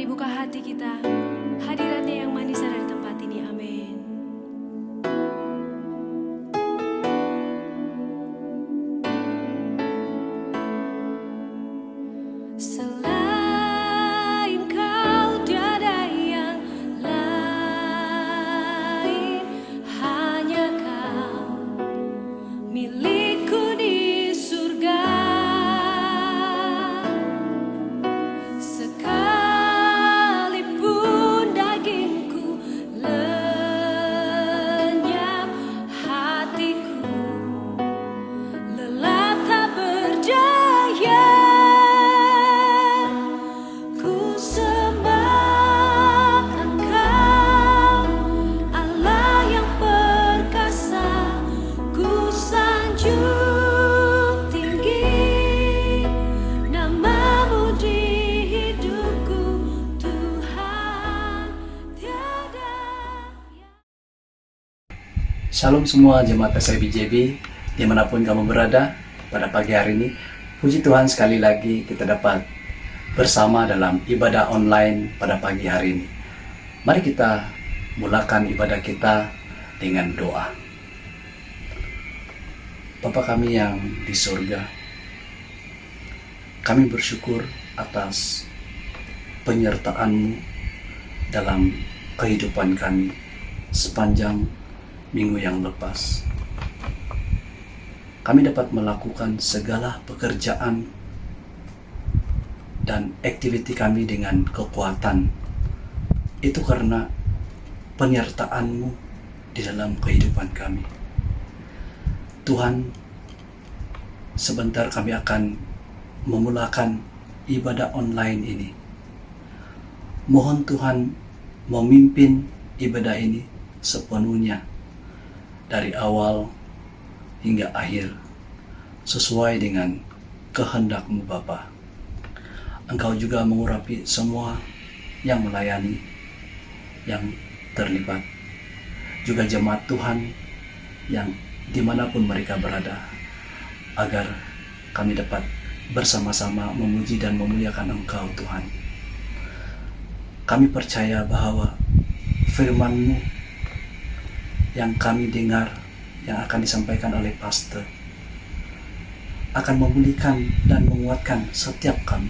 Mari buka hati kita, hadiratnya yang manis ada di tempat ini, amin. Selain kau tiada yang lain, hanya kau milikku di surga. Sekalipun dagingku lenyap, hatiku lelah tak berdaya. Ku sembah Engkau, Allah yang perkasa. Ku sanjung tinggi namamu di hidupku, Tuhan, tiada yang... Shalom semua jemaat SIBJB dimanapun kamu berada pada pagi hari ini. Puji Tuhan, sekali lagi kita dapat bersama dalam ibadah online pada pagi hari ini. Mari kita mulakan ibadah kita dengan doa. Bapa kami yang di surga, kami bersyukur atas penyertaan-Mu dalam kehidupan kami sepanjang minggu yang lepas. Kami dapat melakukan segala pekerjaan dan aktiviti kami dengan kekuatan. Itu karena penyertaan-Mu di dalam kehidupan kami. Tuhan, sebentar kami akan memulakan ibadah online ini. Mohon Tuhan memimpin ibadah ini sepenuhnya dari awal hingga akhir sesuai dengan kehendak-Mu Bapa. Engkau juga mengurapi semua yang melayani, yang terlibat, juga jemaat Tuhan yang dimanapun mereka berada, agar kami dapat bersama-sama memuji dan memuliakan Engkau Tuhan. Kami percaya bahwa firman-Mu yang kami dengar, yang akan disampaikan oleh pastor, akan memulihkan dan menguatkan setiap kami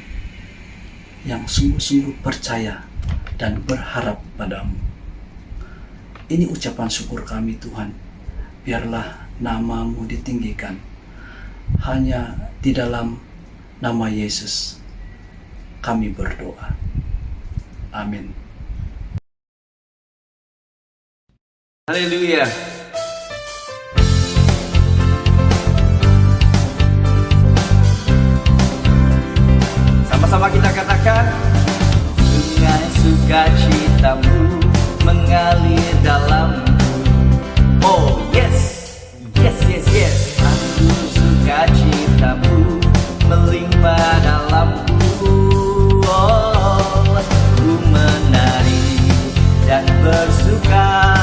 yang sungguh-sungguh percaya dan berharap padamu. Ini ucapan syukur kami Tuhan. Biarlah nama-Mu ditinggikan hanya di dalam nama Yesus kami berdoa. Amin. Haleluya. Sama-sama kita katakan, sungai sukacitamu mengalir dalamku. Oh yes, yes, yes, yes. Aku sukacitamu melimpah dalamku. Oh, ku menari dan bersuka,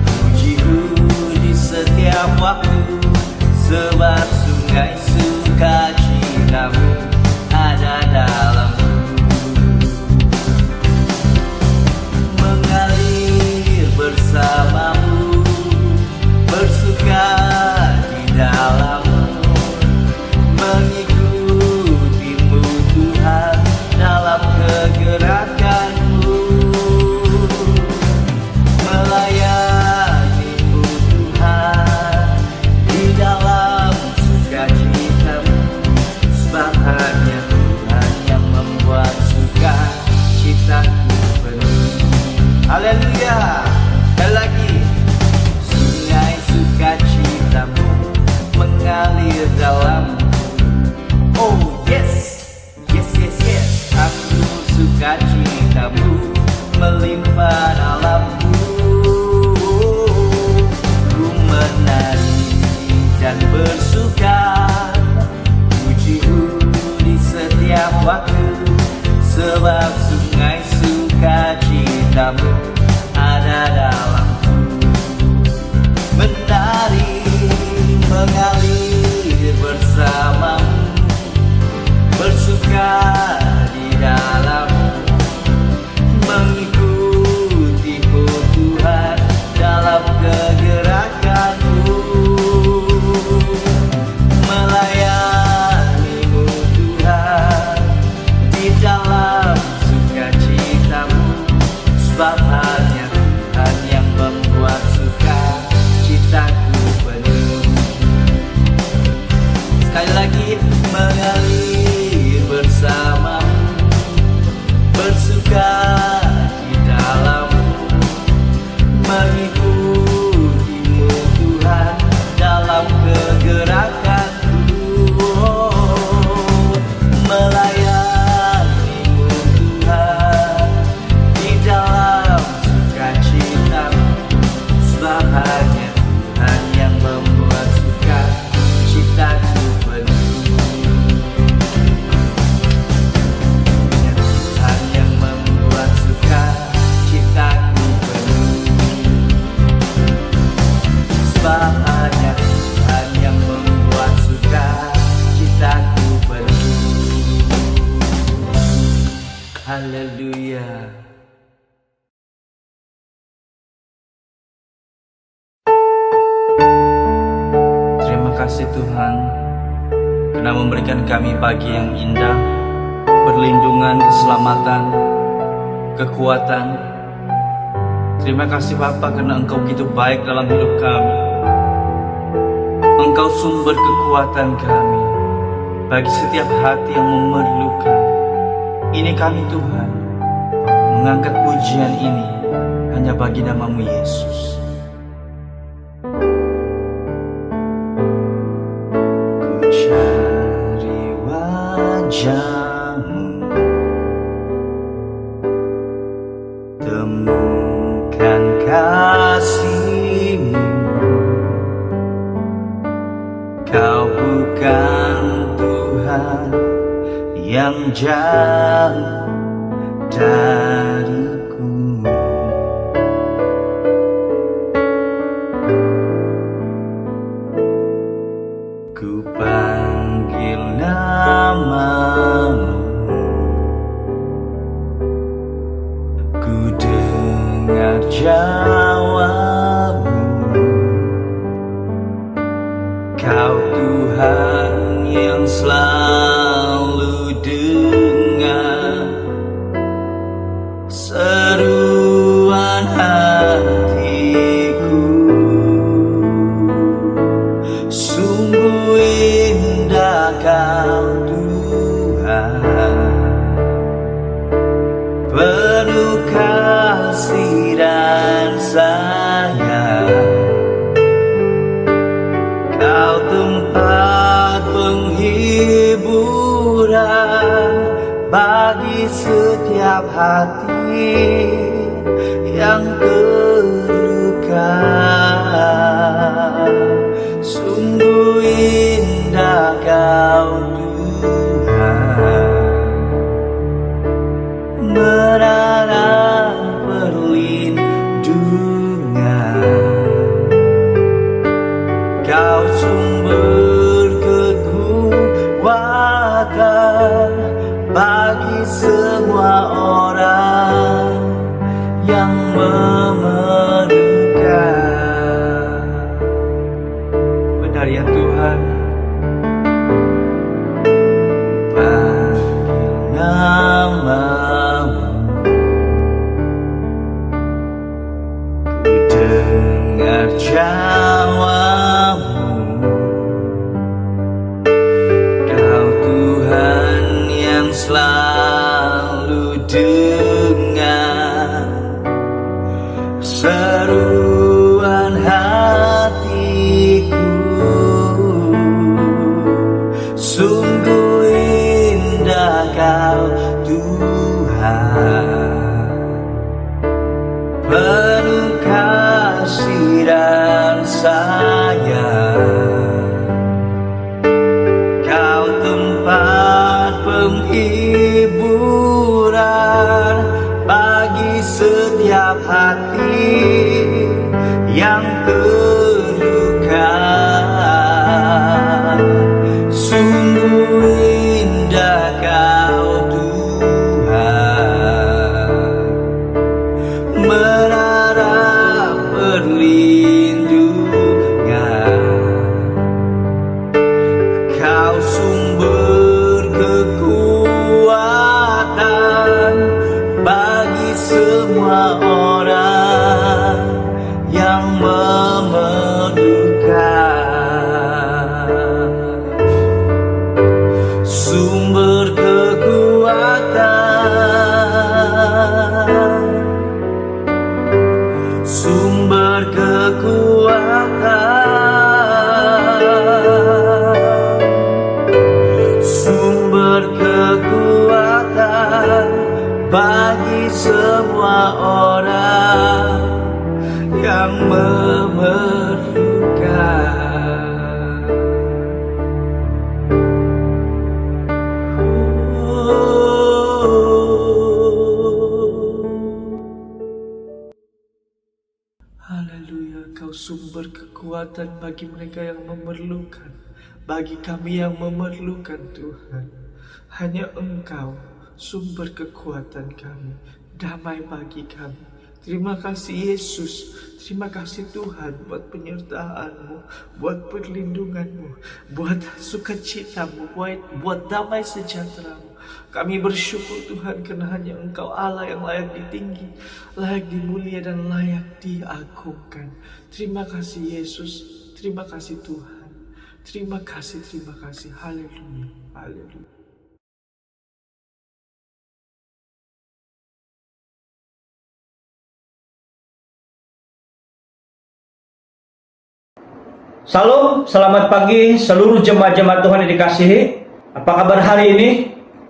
pujiku di setiap waktu, sebab sungai sukacitamu ada dalamku. Mengalir bersamamu, bersuka di dalammu, mengikutimu Tuhan dalam kegerakanmu, melayanimu Tuhan di dalam sukacitamu, sebab hanya Tuhan yang membuat sukacitaku penuh. Haleluya. Dan lagi, sungai sukacitamu mengalir dalamku. Oh yes, yes, yes, yes. Aku sukacitamu melimpah dalamku. Ku menari dan bersuka, pujiku di setiap waktu, sebab sungai sukacitamu ada dalamku. Menari, mengalir bersamamu, bersuka di dalammu, berikan kami pagi yang indah, perlindungan, keselamatan, kekuatan. Terima kasih Bapa karena Engkau begitu baik dalam hidup kami. Engkau sumber kekuatan kami bagi setiap hati yang memerlukan. Ini kami Tuhan, mengangkat pujian ini hanya bagi nama-Mu Yesus. Ku cari wajah-Mu, temukan kasih-Mu. Kau bukan Tuhan yang jauh dariku. Ku panggil nama-Mu, ku dengar jawab-Mu. Kau Tuhan yang selalu dengar seruan hatiku. Sungguh indah Kau Tuhan, penuh kasih dan sayang. Kau tempat penghiburan bagi setiap hati yang terluka. Sungguh indah Kau Tuhan, menara perlindungan. Kau sumber kekuatan bagi semua orang yang memerlukan. Benar ya Tuhan, panggil nama-Mu, ku dengar jawab-Mu. Kau Tuhan yang selalu dengar seruan hatiku. Sungguh indah Kau Tuhan, penuh kasih dan sayang. Kau tempat penghiburan bagi setiap hati yang terluka. Sungguh indah Kau Tuhan, menara perlindungan. Kau sumber kekuatan bagi semua orang yang memerlukan. Sumber kekuatan, sumber kekuatan, sumber kekuatan bagi semua orang yang memerlukan. Haleluya, Kau sumber kekuatan bagi mereka yang memerlukan, bagi kami yang memerlukan Tuhan. Hanya Engkau sumber kekuatan kami, damai bagi kami, Terima kasih Yesus. Terima kasih Tuhan buat penyertaan-Mu, buat perlindungan-Mu, buat sukacita-Mu, buat damai sejahtera-Mu. Kami bersyukur Tuhan karena hanya Engkau Allah yang layak ditinggi, layak dimulia dan layak diagungkan. Terima kasih Yesus, terima kasih Tuhan. Terima kasih, terima kasih. Haleluya, haleluya. Salam, selamat pagi seluruh jemaat-jemaat Tuhan yang dikasihi. Apa kabar hari ini?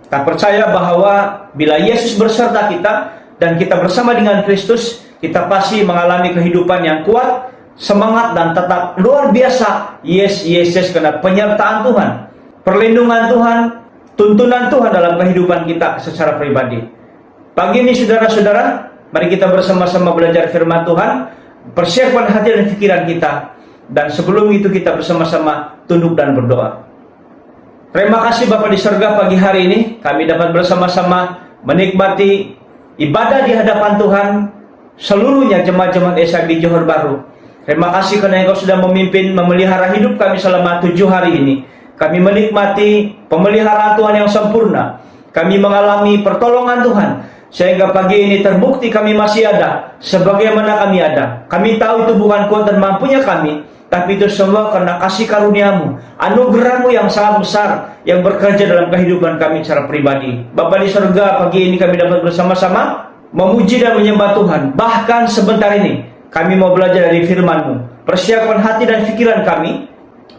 Kita percaya bahwa bila Yesus berserta kita dan kita bersama dengan Kristus, kita pasti mengalami kehidupan yang kuat, semangat dan tetap luar biasa. Yes, karena penyertaan Tuhan, perlindungan Tuhan, tuntunan Tuhan dalam kehidupan kita secara pribadi. Pagi ini saudara-saudara, mari kita bersama-sama belajar firman Tuhan, persiapkan hati dan pikiran kita. Dan sebelum itu kita bersama-sama tunduk dan berdoa. Terima kasih Bapa di surga, pagi hari ini kami dapat bersama-sama menikmati ibadah di hadapan Tuhan seluruhnya jemaat-jemaat ESA di Johor Bahru. Terima kasih karena Engkau sudah memimpin, memelihara hidup kami selama 7 hari ini. Kami menikmati pemeliharaan Tuhan yang sempurna. Kami mengalami pertolongan Tuhan sehingga pagi ini terbukti kami masih ada sebagaimana kami ada. Kami tahu itu bukan kuat dan mampunya kami, tapi itu semua karena kasih karunia-Mu, anugerah-Mu yang sangat besar yang bekerja dalam kehidupan kami secara pribadi. Bapa di surga, pagi ini kami dapat bersama-sama memuji dan menyembah Tuhan. Bahkan sebentar ini kami mau belajar dari firman-Mu. Persiapkan hati dan pikiran kami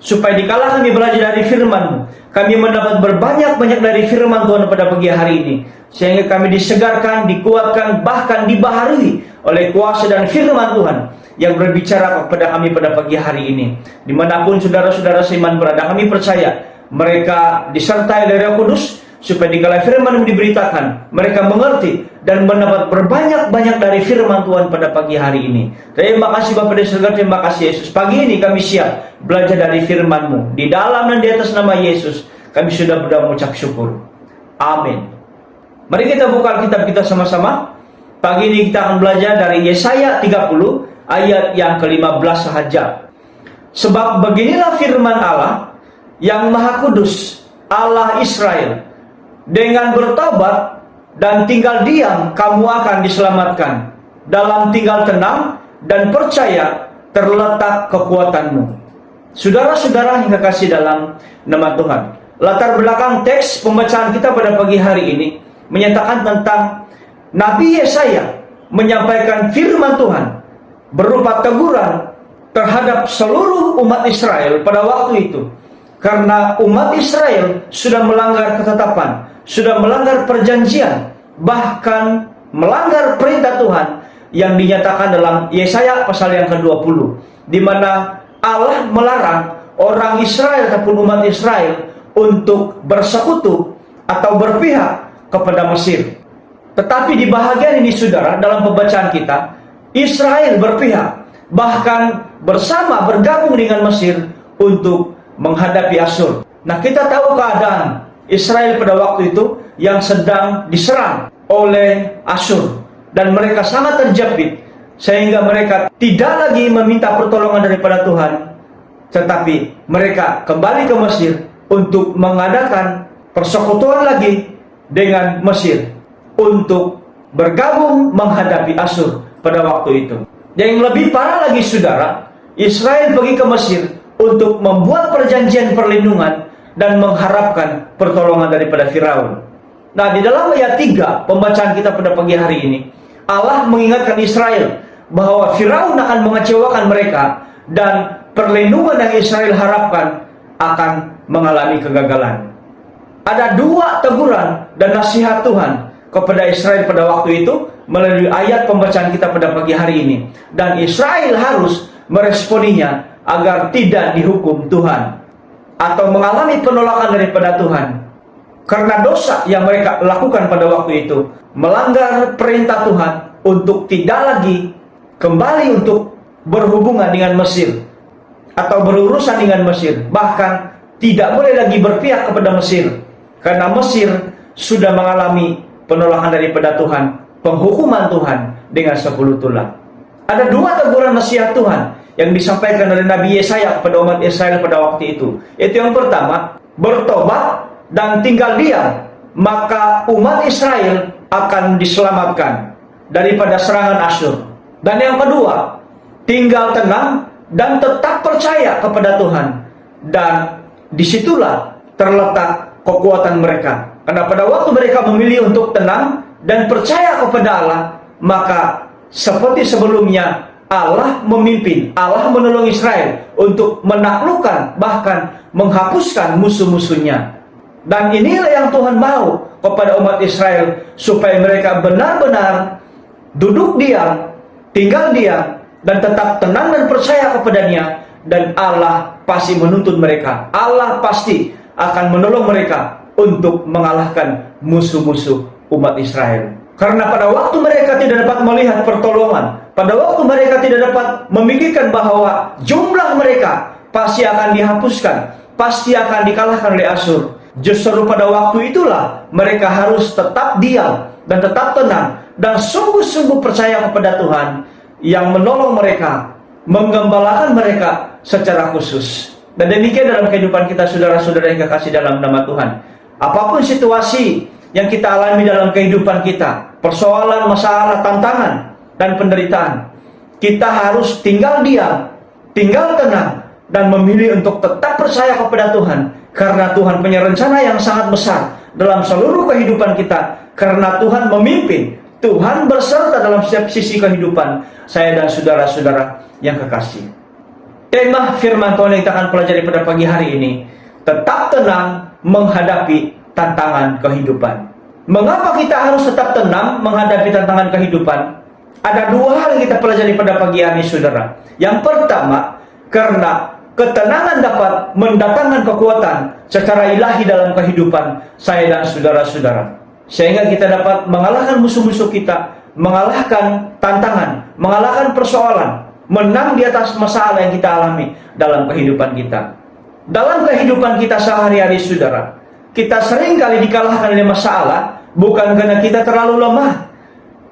supaya dikala kami belajar dari firman-Mu, kami mendapat berbanyak-banyak dari firman Tuhan pada pagi hari ini, sehingga kami disegarkan, dikuatkan, bahkan dibaharui oleh kuasa dan firman Tuhan yang berbicara kepada kami pada pagi hari ini. Dimanapun saudara-saudara seiman berada, kami percaya mereka disertai oleh Roh Kudus, supaya dikala firman diberitakan, mereka mengerti dan mendapat berbanyak-banyak dari firman Tuhan pada pagi hari ini. Terima kasih Bapa di surga, terima kasih Yesus. Pagi ini kami siap belajar dari firman-Mu. Di dalam dan di atas nama Yesus, kami sudah berdoa mengucap syukur. Amin. Mari kita buka kitab kita sama-sama. Pagi ini kita akan belajar dari Yesaya 30 ayat yang ke-15 sahaja. Sebab beginilah firman Allah yang Maha Kudus, Allah Israel. Dengan bertobat dan tinggal diam, kamu akan diselamatkan. Dalam tinggal tenang dan percaya terletak kekuatanmu. Saudara-saudara yang kekasih dalam nama Tuhan, latar belakang teks pembacaan kita pada pagi hari ini menyatakan tentang Nabi Yesaya menyampaikan firman Tuhan berupa teguran terhadap seluruh umat Israel pada waktu itu. Karena umat Israel sudah melanggar ketetapan, sudah melanggar perjanjian, bahkan melanggar perintah Tuhan yang dinyatakan dalam Yesaya pasal yang ke-20, di mana Allah melarang orang Israel ataupun umat Israel untuk bersekutu atau berpihak kepada Mesir. Tetapi di bahagian ini saudara, dalam pembacaan kita, Israel berpihak, bahkan bersama bergabung dengan Mesir untuk menghadapi Asyur. Nah, kita tahu keadaan Israel pada waktu itu yang sedang diserang oleh Asyur, dan mereka sangat terjepit sehingga mereka tidak lagi meminta pertolongan daripada Tuhan, tetapi mereka kembali ke Mesir untuk mengadakan persekutuan lagi dengan Mesir untuk bergabung menghadapi Asyur pada waktu itu. Yang lebih parah lagi saudara, Israel pergi ke Mesir untuk membuat perjanjian perlindungan dan mengharapkan pertolongan daripada Firaun. Nah, di dalam ayat 3 pembacaan kita pada pagi hari ini, Allah mengingatkan Israel bahwa Firaun akan mengecewakan mereka dan perlindungan yang Israel harapkan akan mengalami kegagalan. Ada 2 teguran dan nasihat Tuhan kepada Israel pada waktu itu melalui ayat pembacaan kita pada pagi hari ini, dan Israel harus meresponinya agar tidak dihukum Tuhan atau mengalami penolakan daripada Tuhan karena dosa yang mereka lakukan pada waktu itu, melanggar perintah Tuhan untuk tidak lagi kembali untuk berhubungan dengan Mesir atau berurusan dengan Mesir, bahkan tidak boleh lagi berpihak kepada Mesir karena Mesir sudah mengalami penolakan daripada Tuhan, penghukuman Tuhan, dengan 10 tulang. Ada 2 teguran nasihat Tuhan yang disampaikan oleh Nabi Yesaya kepada umat Israel pada waktu itu. Itu yang pertama, bertobat dan tinggal diam, maka umat Israel akan diselamatkan daripada serangan Asyur. Dan yang kedua, tinggal tenang dan tetap percaya kepada Tuhan. Dan disitulah terletak kekuatan mereka. Karena pada waktu mereka memilih untuk tenang dan percaya kepada Allah, maka seperti sebelumnya Allah memimpin, Allah menolong Israel untuk menaklukkan, bahkan menghapuskan musuh-musuhnya. Dan inilah yang Tuhan mau kepada umat Israel, supaya mereka benar-benar duduk diam, tinggal diam, dan tetap tenang dan percaya kepadanya. Dan Allah pasti menuntun mereka, Allah pasti akan menolong mereka untuk mengalahkan musuh-musuh umat Israel. Karena pada waktu mereka tidak dapat melihat pertolongan, pada waktu mereka tidak dapat memikirkan bahwa jumlah mereka pasti akan dihapuskan, pasti akan dikalahkan oleh Asyur, justru pada waktu itulah mereka harus tetap diam dan tetap tenang dan sungguh-sungguh percaya kepada Tuhan yang menolong mereka, menggembalakan mereka secara khusus. Dan demikian dalam kehidupan kita, saudara-saudara yang kekasih dalam nama Tuhan. Apapun situasi yang kita alami dalam kehidupan kita, persoalan, masalah, tantangan, dan penderitaan, kita harus tinggal diam, tinggal tenang, dan memilih untuk tetap percaya kepada Tuhan. Karena Tuhan punya rencana yang sangat besar dalam seluruh kehidupan kita. Karena Tuhan memimpin, Tuhan berserta dalam setiap sisi kehidupan saya dan saudara-saudara yang kekasih. Tema firman Tuhan yang kita akan pelajari pada pagi hari ini, tetap tenang menghadapi tantangan kehidupan. Mengapa kita harus tetap tenang menghadapi tantangan kehidupan? Ada 2 hal yang kita pelajari pada pagi hari ini, saudara. Yang pertama, karena ketenangan dapat mendatangkan kekuatan secara ilahi dalam kehidupan saya dan saudara-saudara, sehingga kita dapat mengalahkan musuh-musuh kita, mengalahkan tantangan, mengalahkan persoalan, menang di atas masalah yang kita alami dalam kehidupan kita. Dalam kehidupan kita sehari-hari, saudara, kita sering kali dikalahkan oleh masalah, bukan karena kita terlalu lemah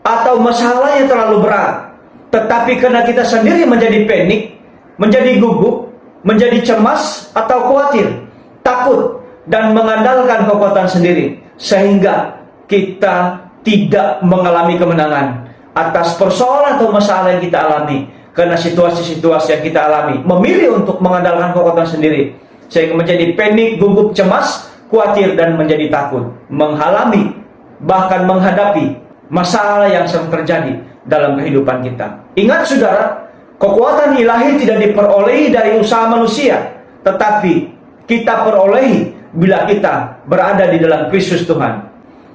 atau masalahnya terlalu berat, tetapi karena kita sendiri menjadi panik, menjadi gugup, menjadi cemas atau khawatir, takut, dan mengandalkan kekuatan sendiri, sehingga kita tidak mengalami kemenangan atas persoalan atau masalah yang kita alami. Karena situasi-situasi yang kita alami, memilih untuk mengandalkan kekuatan sendiri, sehingga menjadi panik, gugup, cemas, khawatir, dan menjadi takut, menghalami, bahkan menghadapi masalah yang sedang terjadi dalam kehidupan kita. Ingat, saudara, kekuatan ilahi tidak diperolehi dari usaha manusia, tetapi kita perolehi bila kita berada di dalam Kristus Tuhan.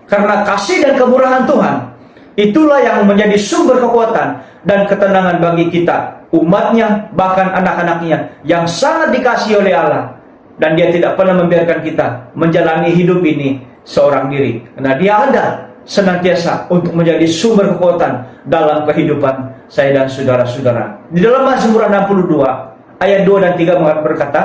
Karena kasih dan kemurahan Tuhan, itulah yang menjadi sumber kekuatan dan ketenangan bagi kita, umatnya, bahkan anak-anaknya yang sangat dikasihi oleh Allah. Dan dia tidak pernah membiarkan kita menjalani hidup ini seorang diri, karena dia ada senantiasa untuk menjadi sumber kekuatan dalam kehidupan saya dan saudara-saudara. Di dalam Mazmur 62 ayat 2 dan 3 berkata,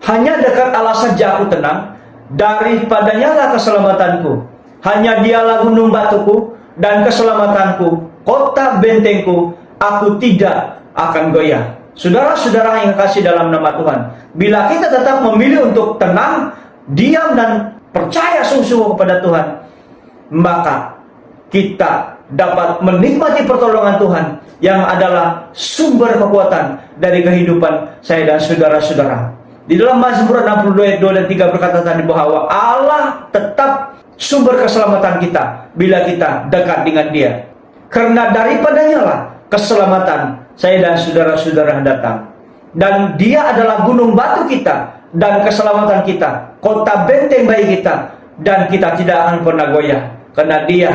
hanya dekat Allah saja aku tenang, daripadanya lah keselamatanku. Hanya dialah gunung batuku dan keselamatanku, kota bentengku, aku tidak akan goyah. Saudara-saudara yang kasih dalam nama Tuhan, bila kita tetap memilih untuk tenang, diam, dan percaya sungguh-sungguh kepada Tuhan, maka kita dapat menikmati pertolongan Tuhan yang adalah sumber kekuatan dari kehidupan saya dan saudara-saudara. Di dalam Mazmur 62 ayat 2 dan 3 berkata tadi bahwa Allah tetap sumber keselamatan kita bila kita dekat dengan Dia. Karena daripadanya lah keselamatan saya dan saudara-saudara datang. Dan Dia adalah gunung batu kita dan keselamatan kita, kota benteng bagi kita, dan kita tidak akan pernah goyah, karena Dia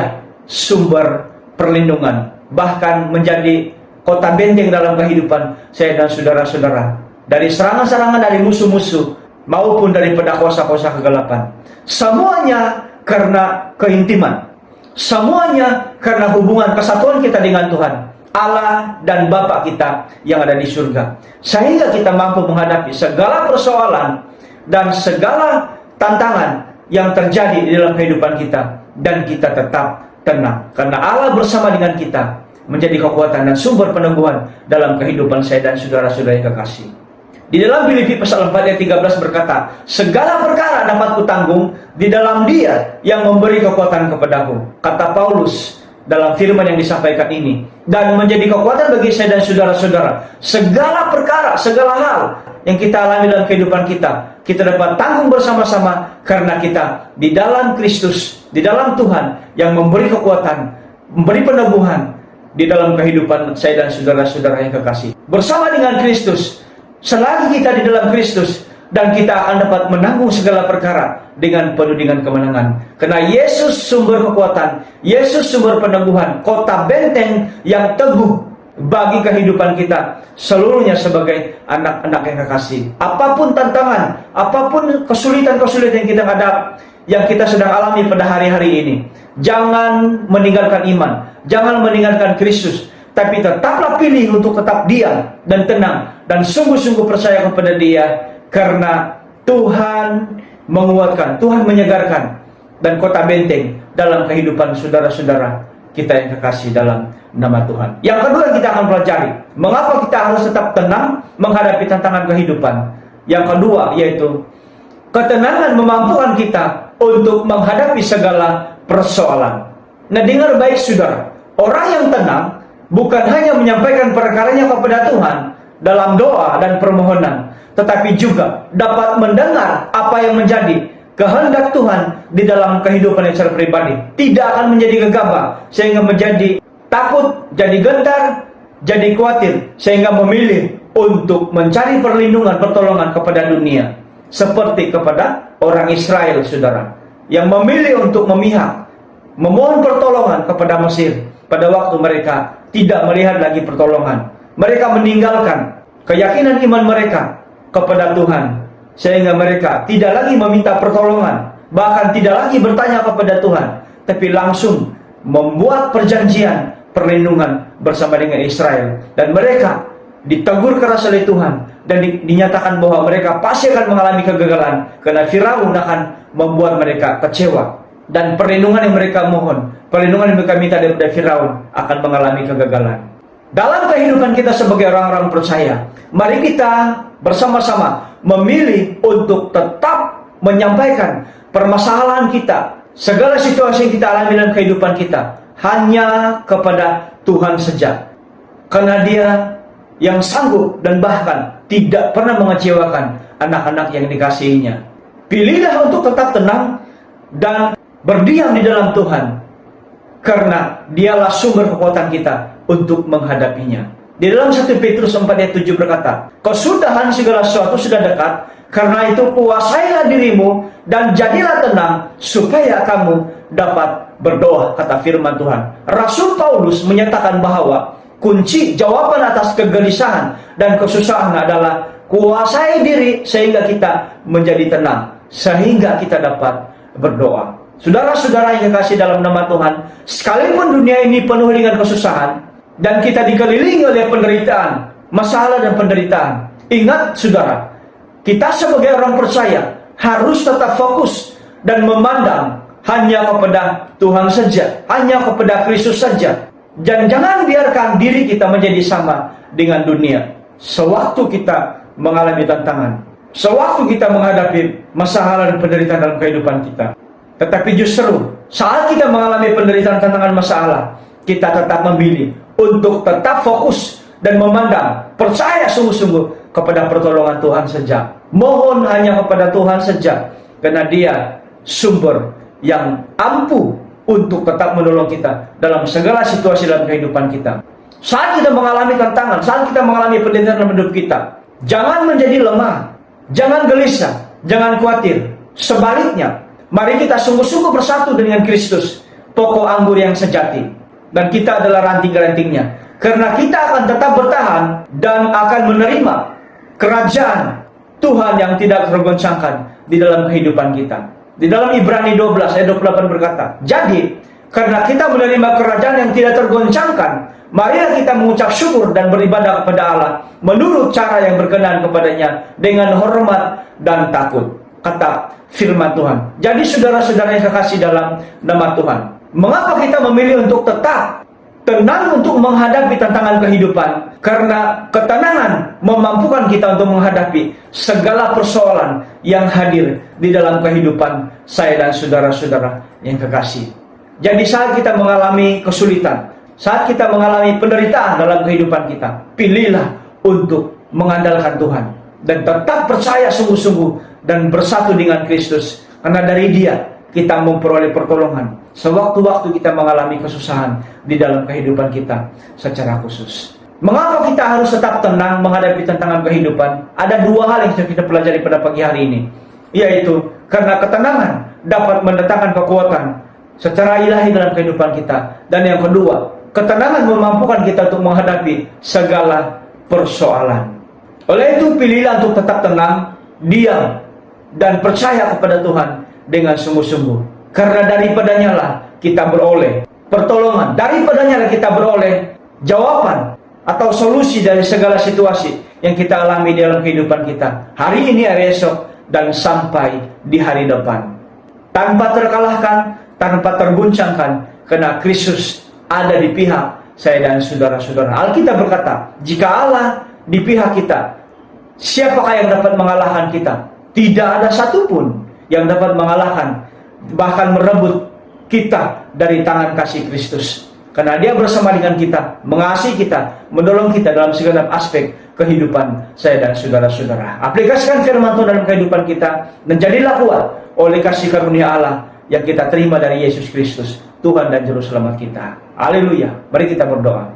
sumber perlindungan, bahkan menjadi kota benteng dalam kehidupan saya dan saudara-saudara, dari serangan-serangan dari musuh-musuh maupun daripada kuasa-kuasa kegelapan. Semuanya karena keintiman, semuanya karena hubungan kesatuan kita dengan Tuhan Allah dan Bapa kita yang ada di surga, sehingga kita mampu menghadapi segala persoalan dan segala tantangan yang terjadi di dalam kehidupan kita, dan kita tetap tenang karena Allah bersama dengan kita, menjadi kekuatan dan sumber peneguhan dalam kehidupan saya dan saudara-saudara yang kekasih. Di dalam Filipi pasal 4 ayat 13 berkata, segala perkara dapat kutanggung di dalam Dia yang memberi kekuatan kepadaku. Kata Paulus dalam firman yang disampaikan ini, dan menjadi kekuatan bagi saya dan saudara-saudara. Segala perkara, segala hal yang kita alami dalam kehidupan kita dapat tanggung bersama-sama karena kita di dalam Kristus, di dalam Tuhan yang memberi kekuatan, memberi peneguhan di dalam kehidupan saya dan saudara-saudara yang kekasih. Bersama dengan Kristus, selagi kita di dalam Kristus, dan kita akan dapat menanggung segala perkara dengan penuh dengan kemenangan. Karena Yesus sumber kekuatan, Yesus sumber peneguhan, kota benteng yang teguh bagi kehidupan kita seluruhnya sebagai anak-anak yang kekasih. Apapun tantangan, apapun kesulitan-kesulitan yang kita hadapi, yang kita sedang alami pada hari-hari ini, jangan meninggalkan iman, jangan meninggalkan Kristus, tapi tetaplah pilih untuk tetap diam dan tenang dan sungguh-sungguh percaya kepada Dia, karena Tuhan menguatkan, Tuhan menyegarkan, dan kota benteng dalam kehidupan saudara-saudara kita yang kekasih dalam nama Tuhan. Yang kedua yang kita akan pelajari, mengapa kita harus tetap tenang menghadapi tantangan kehidupan. Yang kedua yaitu ketenangan memampukan kita untuk menghadapi segala persoalan. Nah, dengar baik saudara, orang yang tenang bukan hanya menyampaikan perkaranya kepada Tuhan dalam doa dan permohonan, tetapi juga dapat mendengar apa yang menjadi kehendak Tuhan di dalam kehidupan secara pribadi. Tidak akan menjadi gegabah sehingga menjadi takut, jadi gentar, jadi khawatir, sehingga memilih untuk mencari perlindungan, pertolongan kepada dunia, seperti kepada orang Israel, saudara, yang memilih untuk memihak, memohon pertolongan kepada Mesir pada waktu mereka tidak melihat lagi pertolongan. Mereka meninggalkan keyakinan iman mereka kepada Tuhan, sehingga mereka tidak lagi meminta pertolongan, bahkan tidak lagi bertanya kepada Tuhan, tapi langsung membuat perjanjian perlindungan bersama dengan Israel. Dan mereka ditegur keras oleh Tuhan, dan dinyatakan bahwa mereka pasti akan mengalami kegagalan, karena Firaun akan membuat mereka kecewa. Dan perlindungan yang mereka mohon, perlindungan yang mereka minta daripada Firaun, akan mengalami kegagalan. Dalam kehidupan kita sebagai orang-orang percaya, mari kita bersama-sama memilih untuk tetap menyampaikan permasalahan kita, segala situasi yang kita alami dalam kehidupan kita, hanya kepada Tuhan saja. Karena Dia yang sanggup dan bahkan tidak pernah mengecewakan anak-anak yang dikasihinya. Pilihlah untuk tetap tenang dan berdiam di dalam Tuhan, karena Dialah sumber kekuatan kita untuk menghadapinya. Di dalam 1 Petrus 4 ayat 7 berkata, kesudahan segala sesuatu sudah dekat, karena itu kuasailah dirimu dan jadilah tenang supaya kamu dapat berdoa, kata firman Tuhan. Rasul Paulus menyatakan bahwa kunci jawaban atas kegelisahan dan kesusahan adalah kuasai diri sehingga kita menjadi tenang, sehingga kita dapat berdoa. Saudara-saudara yang kekasih dalam nama Tuhan, sekalipun dunia ini penuh dengan kesusahan dan kita dikelilingi oleh penderitaan, masalah dan penderitaan, ingat saudara, kita sebagai orang percaya harus tetap fokus dan memandang hanya kepada Tuhan saja, hanya kepada Kristus saja. Dan jangan biarkan diri kita menjadi sama dengan dunia. Sewaktu kita mengalami tantangan, sewaktu kita menghadapi masalah dan penderitaan dalam kehidupan kita. Tetapi justru saat kita mengalami penderitaan, tantangan, masalah, kita tetap memilih untuk tetap fokus dan memandang, percaya sungguh-sungguh kepada pertolongan Tuhan saja. Mohon hanya kepada Tuhan saja, karena Dia sumber yang ampuh untuk tetap menolong kita dalam segala situasi dalam kehidupan kita. Saat kita mengalami tantangan, saat kita mengalami penderitaan dalam hidup kita, jangan menjadi lemah, jangan gelisah, jangan khawatir. Sebaliknya, mari kita sungguh-sungguh bersatu dengan Kristus, pokok anggur yang sejati, dan kita adalah ranting-rantingnya. Karena kita akan tetap bertahan dan akan menerima kerajaan Tuhan yang tidak tergoncangkan di dalam kehidupan kita. Di dalam Ibrani 12 ayat 28 berkata, jadi karena kita menerima kerajaan yang tidak tergoncangkan, marilah kita mengucap syukur dan beribadah kepada Allah menurut cara yang berkenan kepadanya dengan hormat dan takut, kata firman Tuhan. Jadi saudara-saudara yang kekasih dalam nama Tuhan, mengapa kita memilih untuk tetap tenang untuk menghadapi tantangan kehidupan, karena ketenangan memampukan kita untuk menghadapi segala persoalan yang hadir di dalam kehidupan saya dan saudara-saudara yang kekasih. Jadi saat kita mengalami kesulitan, saat kita mengalami penderitaan dalam kehidupan kita, pilihlah untuk mengandalkan Tuhan dan tetap percaya sungguh-sungguh dan bersatu dengan Kristus, karena dari Dia kita memperoleh pertolongan sewaktu-waktu kita mengalami kesusahan di dalam kehidupan kita secara khusus. Mengapa kita harus tetap tenang menghadapi tantangan kehidupan? Ada dua hal yang kita pelajari pada pagi hari ini, yaitu karena ketenangan dapat mendatangkan kekuatan secara ilahi dalam kehidupan kita, dan yang kedua, ketenangan memampukan kita untuk menghadapi segala persoalan. Oleh itu, pilihlah untuk tetap tenang, diam, dan percaya kepada Tuhan dengan sungguh-sungguh, karena daripadanya lah kita beroleh pertolongan, daripadanya lah kita beroleh jawaban atau solusi dari segala situasi yang kita alami dalam kehidupan kita hari ini, hari esok, dan sampai di hari depan, tanpa terkalahkan, tanpa terguncangkan, karena Kristus ada di pihak saya dan saudara-saudara. Alkitab berkata, jika Allah di pihak kita, siapakah yang dapat mengalahkan kita? Tidak ada satupun yang dapat mengalahkan, bahkan merebut kita dari tangan kasih Kristus. Karena Dia bersama dengan kita, mengasihi kita, menolong kita dalam segala aspek kehidupan saya dan saudara-saudara. Aplikasikan firman Tuhan dalam kehidupan kita, dan jadilah kuat oleh kasih karunia Allah yang kita terima dari Yesus Kristus, Tuhan dan Juru Selamat kita. Haleluya. Mari kita berdoa.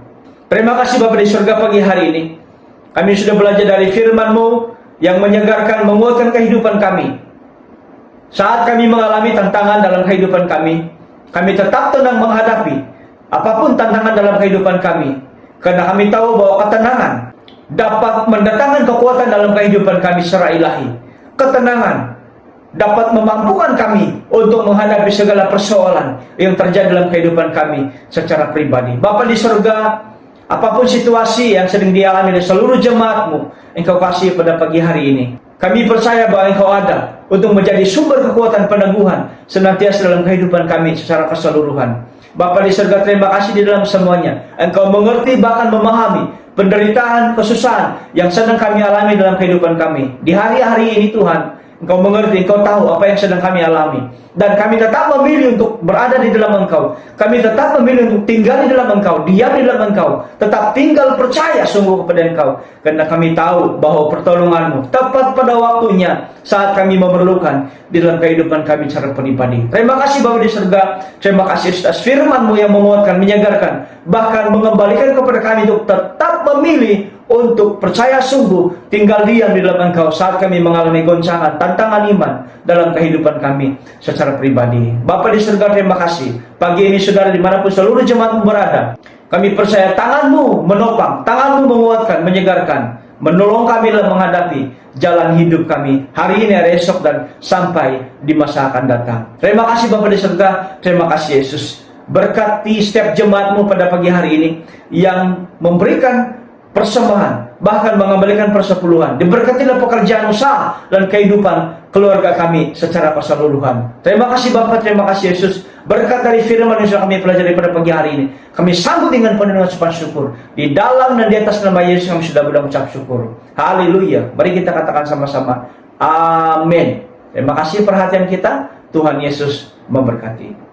Terima kasih Bapa di surga, pagi hari ini kami sudah belajar dari firman-Mu yang menyegarkan, menguatkan kehidupan kami. Saat kami mengalami tantangan dalam kehidupan kami tetap tenang menghadapi apapun tantangan dalam kehidupan kami, karena kami tahu bahwa ketenangan dapat mendatangkan kekuatan dalam kehidupan kami secara ilahi. Ketenangan dapat memampukan kami untuk menghadapi segala persoalan yang terjadi dalam kehidupan kami secara pribadi. Bapa di surga, apapun situasi yang sedang dialami oleh seluruh jemaat-Mu, Engkau kasih pada pagi hari ini. Kami percaya bahwa Engkau ada untuk menjadi sumber kekuatan peneguhan senantiasa dalam kehidupan kami secara keseluruhan. Bapa di surga, terima kasih di dalam semuanya Engkau mengerti, bahkan memahami penderitaan, kesusahan yang sedang kami alami dalam kehidupan kami. Di hari-hari ini Tuhan, Engkau mengerti, Engkau tahu apa yang sedang kami alami. Dan kami tetap memilih untuk berada di dalam Engkau. Kami tetap memilih untuk tinggal di dalam Engkau, diam di dalam Engkau, tetap tinggal percaya sungguh kepada Engkau. Karena kami tahu bahwa pertolongan-Mu tepat pada waktunya saat kami memerlukan di dalam kehidupan kami secara pribadi. Terima kasih Bapa di surga. Terima kasih atas firman-Mu yang menguatkan, menyegarkan, bahkan mengembalikan kepada kami untuk tetap memilih untuk percaya sungguh tinggal diam di dalam Engkau saat kami mengalami goncangan, tantangan iman dalam kehidupan kami secara pribadi. Bapa di surga, terima kasih pagi ini saudara dimanapun seluruh jemaat-Mu berada, kami percaya tangan-Mu menopang, tangan-Mu menguatkan, menyegarkan, menolong kami dalam menghadapi jalan hidup kami hari ini, hari esok, dan sampai di masa akan datang. Terima kasih Bapa di surga, terima kasih Yesus. Berkati setiap jemaat-Mu pada pagi hari ini yang memberikan persembahan, bahkan mengembalikan persepuluhan. Diberkatilah pekerjaan usaha dan kehidupan keluarga kami secara keseluruhan. Terima kasih Bapa, terima kasih Yesus. Berkat dari firman yang sudah kami pelajari pada pagi hari ini, kami sambut dengan penuh ucapan syukur. Di dalam dan di atas nama Yesus kami sudah mengucap syukur. Haleluya. Mari kita katakan sama-sama, amin. Terima kasih perhatian kita. Tuhan Yesus memberkati.